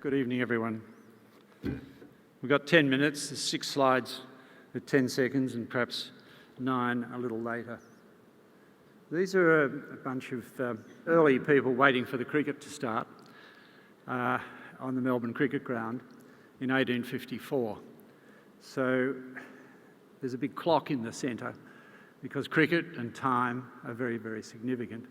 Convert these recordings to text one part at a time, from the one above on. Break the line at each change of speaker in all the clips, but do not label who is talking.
Good evening, everyone. We've got 10 minutes, there's 6 slides at 10 seconds and perhaps 9 a little later. These are a bunch of early people waiting for the cricket to start on the Melbourne cricket ground in 1854. So there's a big clock in the centre because cricket and time are very, very significant.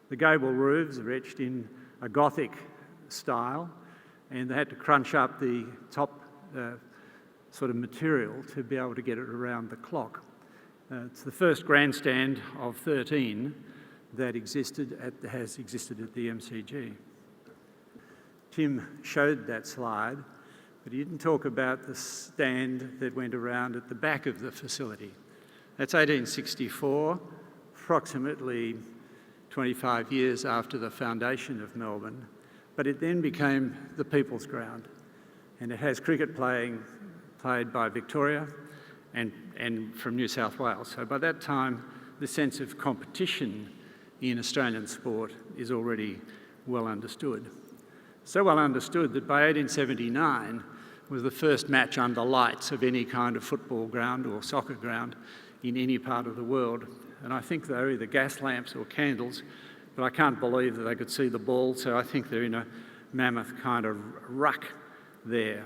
The gable roofs are etched in a Gothic style, and they had to crunch up the top sort of material to be able to get it around the clock. It's the first grandstand of 13 that has existed at the MCG. Tim showed that slide, but he didn't talk about the stand that went around at the back of the facility. That's 1864, approximately 25 years after the foundation of Melbourne. But it then became the People's Ground, and it has cricket played by Victoria and from New South Wales. So by that time, the sense of competition in Australian sport is already well understood. So well understood that by 1879 was the first match under lights of any kind of football ground or soccer ground in any part of the world. And I think they were either gas lamps or candles, but I can't believe that they could see the ball, so I think they're in a mammoth kind of ruck there.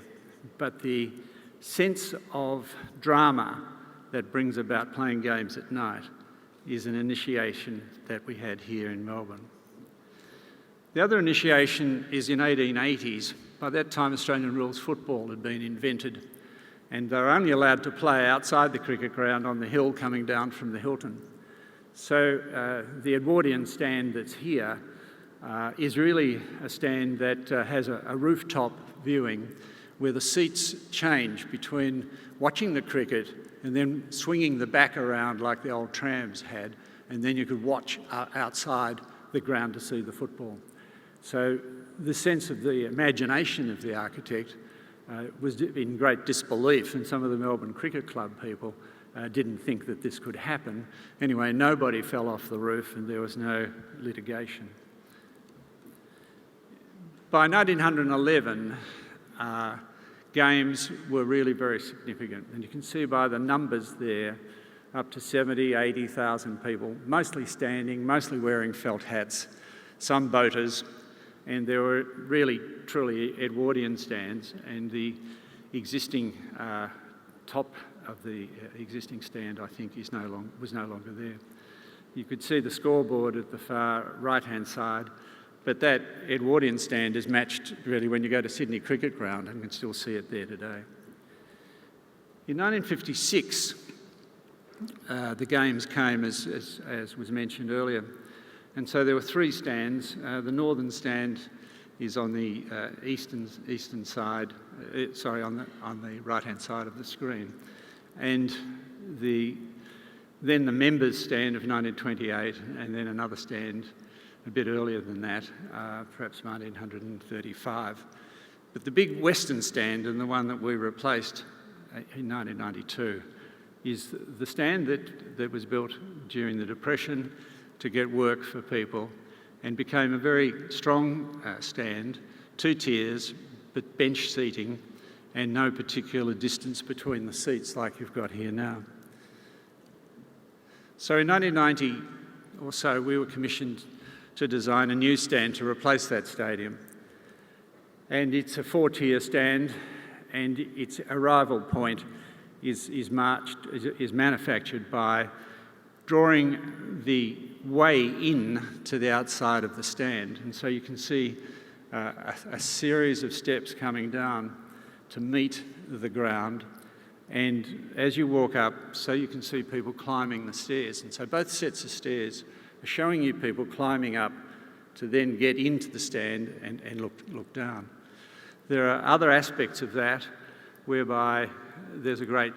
But the sense of drama that brings about playing games at night is an initiation that we had here in Melbourne. The other initiation is in 1880s. By that time, Australian rules football had been invented, and they were only allowed to play outside the cricket ground on the hill coming down from the Hilton. So the Edwardian stand that's here is really a stand that has a rooftop viewing where the seats change between watching the cricket and then swinging the back around like the old trams had, and then you could watch outside the ground to see the football. So the sense of the imagination of the architect was in great disbelief, and some of the Melbourne Cricket Club people didn't think that this could happen. Anyway, nobody fell off the roof and there was no litigation. By 1911, games were really very significant, and you can see by the numbers there, up to 70, 80,000 people, mostly standing, mostly wearing felt hats, some boaters, and there were really, truly Edwardian stands, and the existing top of the existing stand, I think, was no longer there. You could see the scoreboard at the far right-hand side, but that Edwardian stand is matched really when you go to Sydney Cricket Ground, and you can still see it there today. In 1956, the games came, as was mentioned earlier, and so there were 3 stands. The northern stand is on the eastern side, on the right-hand side of the screen. And then the members' stand of 1928, and then another stand a bit earlier than that, perhaps 1935. But the big western stand, and the one that we replaced in 1992, is the stand that was built during the Depression to get work for people and became a very strong stand, 2 tiers, but bench seating, and no particular distance between the seats like you've got here now. So in 1990 or so, we were commissioned to design a new stand to replace that stadium. And it's a 4-tier stand, and its arrival point is manufactured by drawing the way in to the outside of the stand. And so you can see a series of steps coming down to meet the ground, and as you walk up, so you can see people climbing the stairs. And so both sets of stairs are showing you people climbing up to then get into the stand and look down. There are other aspects of that whereby there's a great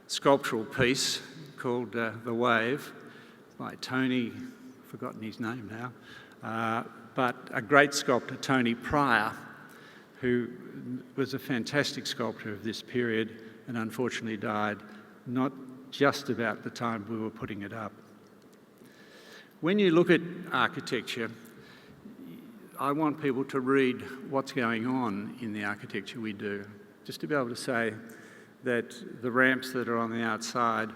sculptural piece called The Wave by Tony, I've forgotten his name now, but a great sculptor, Tony Pryor, who was a fantastic sculptor of this period and unfortunately died not just about the time we were putting it up. When you look at architecture, I want people to read what's going on in the architecture we do, just to be able to say that the ramps that are on the outside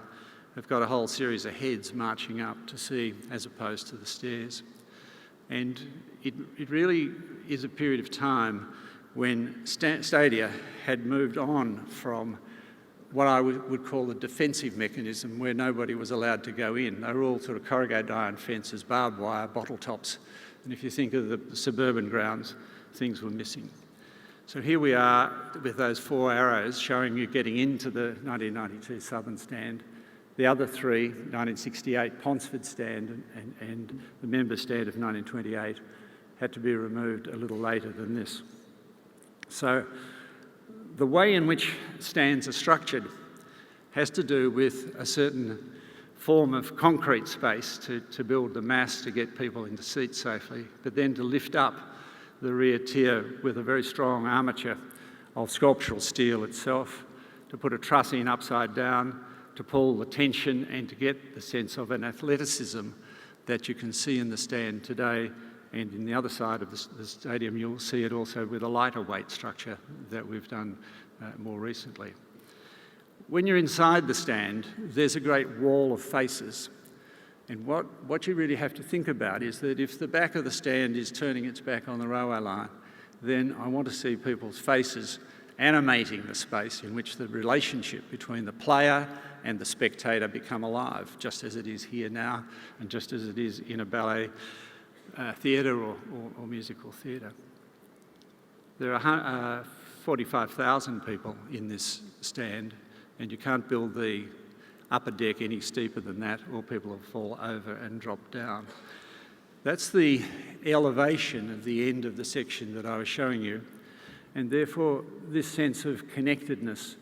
have got a whole series of heads marching up to see, as opposed to the stairs. And it really is a period of time when stadia had moved on from what I would call the defensive mechanism, where nobody was allowed to go in. They were all sort of corrugated iron fences, barbed wire, bottle tops. And if you think of the suburban grounds, things were missing. So here we are with those 4 arrows showing you getting into the 1992 Southern Stand. The other 3, 1968 Ponsford Stand and the Member Stand of 1928, had to be removed a little later than this. So the way in which stands are structured has to do with a certain form of concrete space to build the mass to get people into seats safely, but then to lift up the rear tier with a very strong armature of sculptural steel itself, to put a truss in upside down, to pull the tension and to get the sense of an athleticism that you can see in the stand today. And in the other side of the stadium, you'll see it also with a lighter weight structure that we've done more recently. When you're inside the stand, there's a great wall of faces. And what you really have to think about is that if the back of the stand is turning its back on the railway line, then I want to see people's faces animating the space in which the relationship between the player and the spectator become alive, just as it is here now and just as it is in a ballet theatre or musical theatre. There are 45,000 people in this stand, and you can't build the upper deck any steeper than that, or people will fall over and drop down. That's the elevation of the end of the section that I was showing you, and therefore this sense of connectedness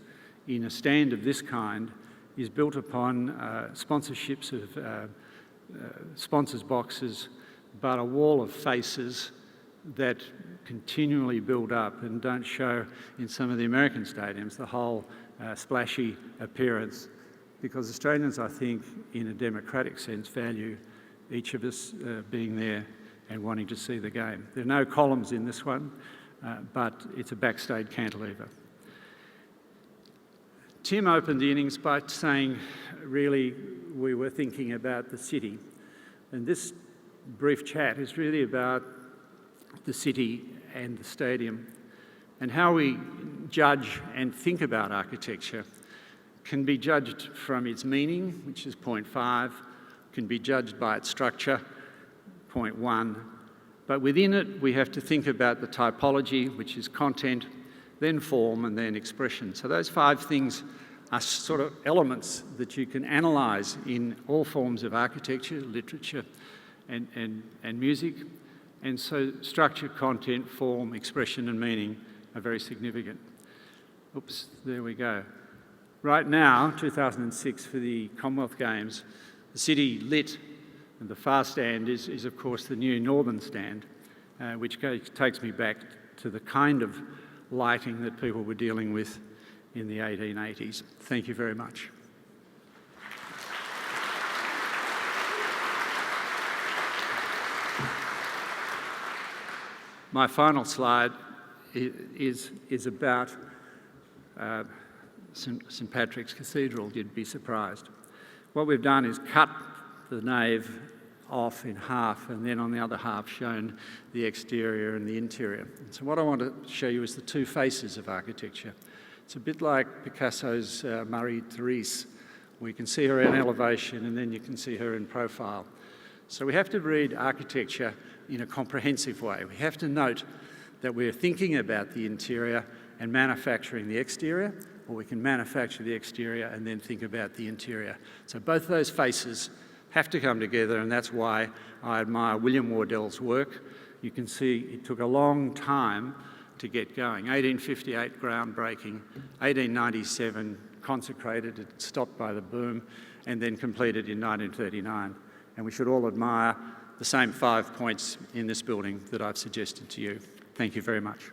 in a stand of this kind is built upon sponsorships of sponsors' boxes, but a wall of faces that continually build up and don't show in some of the American stadiums the whole splashy appearance, because Australians, I think, in a democratic sense, value each of us being there and wanting to see the game. There are no columns in this one, but it's a backstage cantilever. Tim opened the innings by saying, really, we were thinking about the city. And this brief chat is really about the city and the stadium, and how we judge and think about architecture can be judged from its meaning, which is point 5, can be judged by its structure, point 1, but within it we have to think about the typology, which is content, then form, and then expression. So those 5 things are sort of elements that you can analyse in all forms of architecture, literature, and music. And so structure, content, form, expression and meaning are very significant. Oops, there we go. Right now, 2006, for the Commonwealth Games, the city lit, and the far stand is of course the new northern stand, which takes me back to the kind of lighting that people were dealing with in the 1880s. Thank you very much. My final slide is about St Patrick's Cathedral. You'd be surprised. What we've done is cut the nave off in half, and then on the other half shown the exterior and the interior. And so what I want to show you is the 2 faces of architecture. It's a bit like Picasso's Marie Therese, where you can see her in elevation and then you can see her in profile. So we have to read architecture in a comprehensive way. We have to note that we're thinking about the interior and manufacturing the exterior, or we can manufacture the exterior and then think about the interior. So both those faces have to come together, and that's why I admire William Wardell's work. You can see it took a long time to get going. 1858 groundbreaking, 1897 consecrated, it stopped by the boom, and then completed in 1939. And we should all admire the same 5 points in this building that I've suggested to you. Thank you very much.